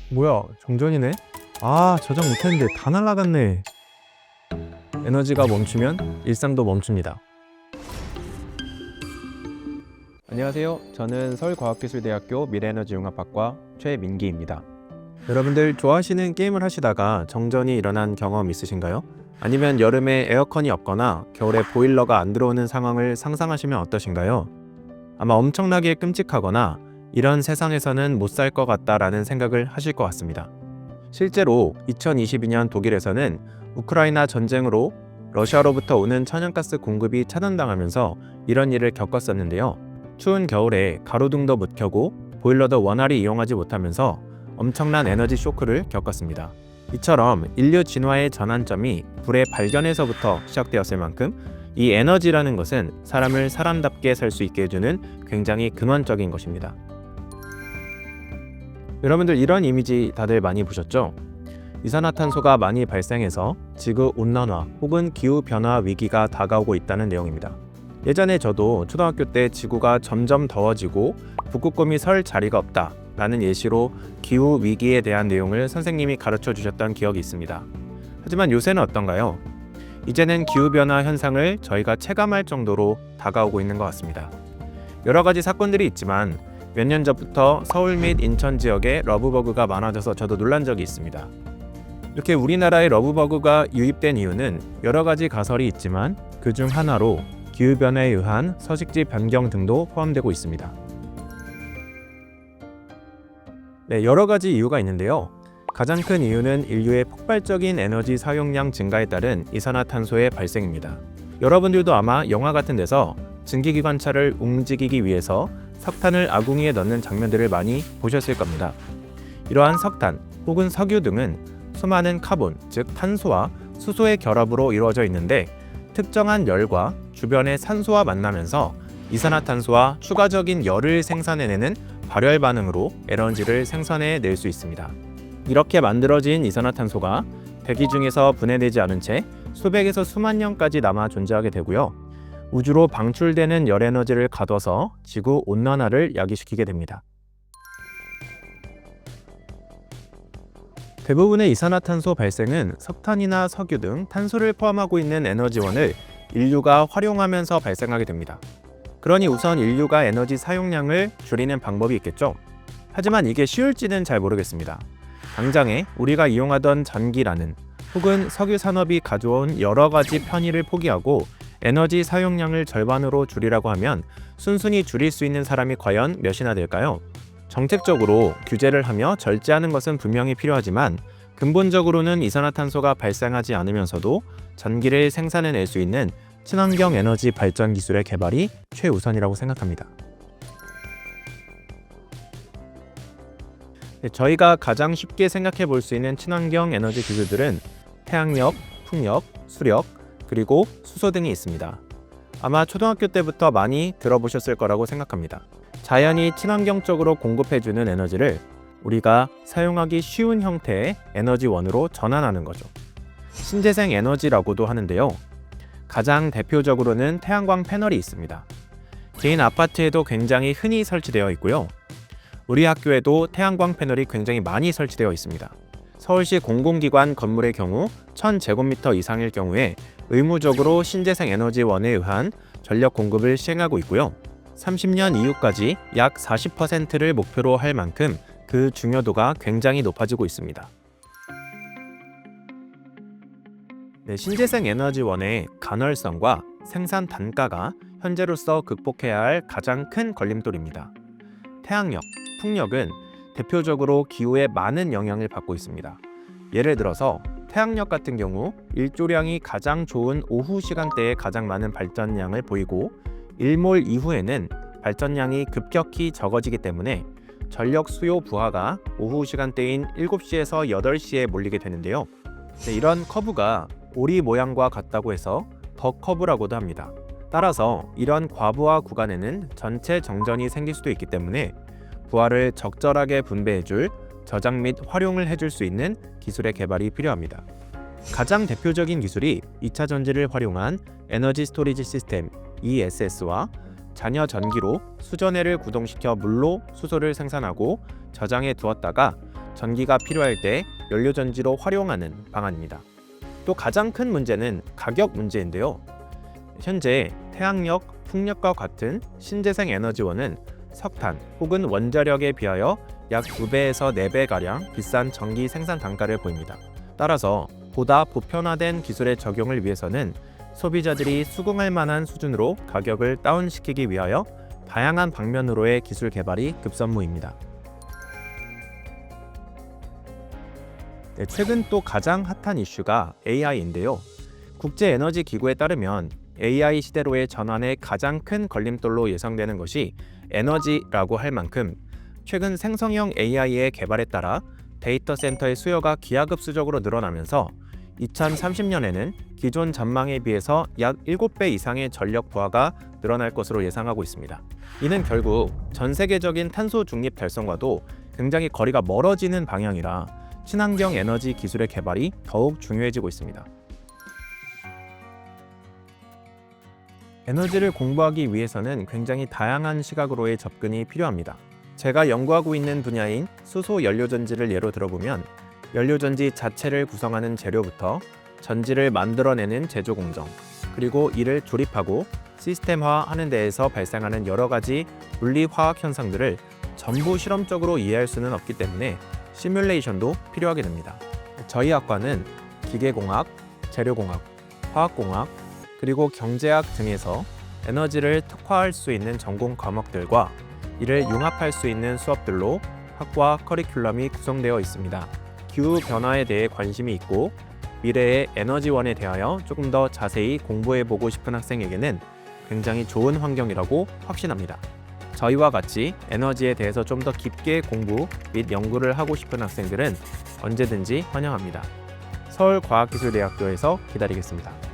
뭐야, 정전이네? 아, 저장 못했는데 다 날라갔네. 에너지가 멈추면 일상도 멈춥니다. 안녕하세요. 저는 서울과학기술대학교 미래에너지융합학과 최민기입니다. 여러분들 좋아하시는 게임을 하시다가 정전이 일어난 경험 있으신가요? 아니면 여름에 에어컨이 없거나 겨울에 보일러가 안 들어오는 상황을 상상하시면 어떠신가요? 아마 엄청나게 끔찍하거나 이런 세상에서는 못 살 것 같다라는 생각을 하실 것 같습니다. 실제로 2022년 독일에서는 우크라이나 전쟁으로 러시아로부터 오는 천연가스 공급이 차단당하면서 이런 일을 겪었었는데요. 추운 겨울에 가로등도 못 켜고 보일러도 원활히 이용하지 못하면서 엄청난 에너지 쇼크를 겪었습니다. 이처럼 인류 진화의 전환점이 불의 발견에서부터 시작되었을 만큼 이 에너지라는 것은 사람을 사람답게 살 수 있게 해주는 굉장히 근원적인 것입니다. 여러분들 이런 이미지 다들 많이 보셨죠? 이산화탄소가 많이 발생해서 지구 온난화 혹은 기후변화 위기가 다가오고 있다는 내용입니다. 예전에 저도 초등학교 때 지구가 점점 더워지고 북극곰이 설 자리가 없다 라는 예시로 기후 위기에 대한 내용을 선생님이 가르쳐 주셨던 기억이 있습니다. 하지만 요새는 어떤가요? 이제는 기후변화 현상을 저희가 체감할 정도로 다가오고 있는 것 같습니다. 여러 가지 사건들이 있지만 몇 년 전부터 서울 및 인천 지역에 러브버그가 많아져서 저도 놀란 적이 있습니다. 이렇게 우리나라에 러브버그가 유입된 이유는 여러 가지 가설이 있지만 그중 하나로 기후변화에 의한 서식지 변경 등도 포함되고 있습니다. 네, 여러 가지 이유가 있는데요. 가장 큰 이유는 인류의 폭발적인 에너지 사용량 증가에 따른 이산화탄소의 발생입니다. 여러분들도 아마 영화 같은 데서 증기기관차를 움직이기 위해서 석탄을 아궁이에 넣는 장면들을 많이 보셨을 겁니다. 이러한 석탄 혹은 석유 등은 수많은 카본, 즉 탄소와 수소의 결합으로 이루어져 있는데 특정한 열과 주변의 산소와 만나면서 이산화탄소와 추가적인 열을 생산해내는 발열 반응으로 에너지를 생산해낼 수 있습니다. 이렇게 만들어진 이산화탄소가 대기 중에서 분해되지 않은 채 수백에서 수만 년까지 남아 존재하게 되고요. 우주로 방출되는 열 에너지를 가둬서 지구 온난화를 야기시키게 됩니다. 대부분의 이산화탄소 발생은 석탄이나 석유 등 탄소를 포함하고 있는 에너지원을 인류가 활용하면서 발생하게 됩니다. 그러니 우선 인류가 에너지 사용량을 줄이는 방법이 있겠죠. 하지만 이게 쉬울지는 잘 모르겠습니다. 당장에 우리가 이용하던 전기라는 혹은 석유 산업이 가져온 여러 가지 편의를 포기하고 에너지 사용량을 절반으로 줄이라고 하면 순순히 줄일 수 있는 사람이 과연 몇이나 될까요? 정책적으로 규제를 하며 절제하는 것은 분명히 필요하지만 근본적으로는 이산화탄소가 발생하지 않으면서도 전기를 생산해낼 수 있는 친환경 에너지 발전 기술의 개발이 최우선이라고 생각합니다. 저희가 가장 쉽게 생각해 볼 수 있는 친환경 에너지 기술들은 태양력, 풍력, 수력, 그리고 수소 등이 있습니다. 아마 초등학교 때부터 많이 들어보셨을 거라고 생각합니다. 자연이 친환경적으로 공급해주는 에너지를 우리가 사용하기 쉬운 형태의 에너지원으로 전환하는 거죠. 신재생 에너지라고도 하는데요. 가장 대표적으로는 태양광 패널이 있습니다. 개인 아파트에도 굉장히 흔히 설치되어 있고요. 우리 학교에도 태양광 패널이 굉장히 많이 설치되어 있습니다. 서울시 공공기관 건물의 경우 1000제곱미터 이상일 경우에 의무적으로 신재생 에너지원에 의한 전력 공급을 시행하고 있고요. 30년 이후까지 약 40%를 목표로 할 만큼 그 중요도가 굉장히 높아지고 있습니다. 신재생 에너지원의 간헐성과 생산 단가가 현재로서 극복해야 할 가장 큰 걸림돌입니다. 태양력, 풍력은 대표적으로 기후에 많은 영향을 받고 있습니다. 예를 들어서 태양력 같은 경우 일조량이 가장 좋은 오후 시간대에 가장 많은 발전량을 보이고 일몰 이후에는 발전량이 급격히 적어지기 때문에 전력 수요 부하가 오후 시간대인 7시에서 8시에 몰리게 되는데요. 이런 커브가 오리 모양과 같다고 해서 더 커브라고도 합니다. 따라서 이런 과부하 구간에는 전체 정전이 생길 수도 있기 때문에 부하를 적절하게 분배해줄 저장 및 활용을 해줄 수 있는 기술의 개발이 필요합니다. 가장 대표적인 기술이 2차 전지를 활용한 에너지 스토리지 시스템 ESS와 잔여 전기로 수전해를 구동시켜 물로 수소를 생산하고 저장해 두었다가 전기가 필요할 때 연료전지로 활용하는 방안입니다. 또 가장 큰 문제는 가격 문제인데요. 현재 태양력, 풍력과 같은 신재생 에너지원은 석탄 혹은 원자력에 비하여 약 2배에서 4배가량 비싼 전기 생산 단가를 보입니다. 따라서 보다 보편화된 기술의 적용을 위해서는 소비자들이 수긍할 만한 수준으로 가격을 다운시키기 위하여 다양한 방면으로의 기술 개발이 급선무입니다. 최근 또 가장 핫한 이슈가 AI인데요. 국제에너지기구에 따르면 AI 시대로의 전환의 가장 큰 걸림돌로 예상되는 것이 에너지라고 할 만큼 최근 생성형 AI의 개발에 따라 데이터 센터의 수요가 기하급수적으로 늘어나면서 2030년에는 기존 전망에 비해서 약 7배 이상의 전력 부하가 늘어날 것으로 예상하고 있습니다. 이는 결국 전 세계적인 탄소 중립 달성과도 굉장히 거리가 멀어지는 방향이라 친환경 에너지 기술의 개발이 더욱 중요해지고 있습니다. 에너지를 공부하기 위해서는 굉장히 다양한 시각으로의 접근이 필요합니다. 제가 연구하고 있는 분야인 수소 연료전지를 예로 들어보면 연료전지 자체를 구성하는 재료부터 전지를 만들어내는 제조 공정, 그리고 이를 조립하고 시스템화하는 데에서 발생하는 여러 가지 물리화학 현상들을 전부 실험적으로 이해할 수는 없기 때문에 시뮬레이션도 필요하게 됩니다. 저희 학과는 기계공학, 재료공학, 화학공학, 그리고 경제학 등에서 에너지를 특화할 수 있는 전공 과목들과 이를 융합할 수 있는 수업들로 학과 커리큘럼이 구성되어 있습니다. 기후 변화에 대해 관심이 있고 미래의 에너지원에 대하여 조금 더 자세히 공부해보고 싶은 학생에게는 굉장히 좋은 환경이라고 확신합니다. 저희와 같이 에너지에 대해서 좀 더 깊게 공부 및 연구를 하고 싶은 학생들은 언제든지 환영합니다. 서울과학기술대학교에서 기다리겠습니다.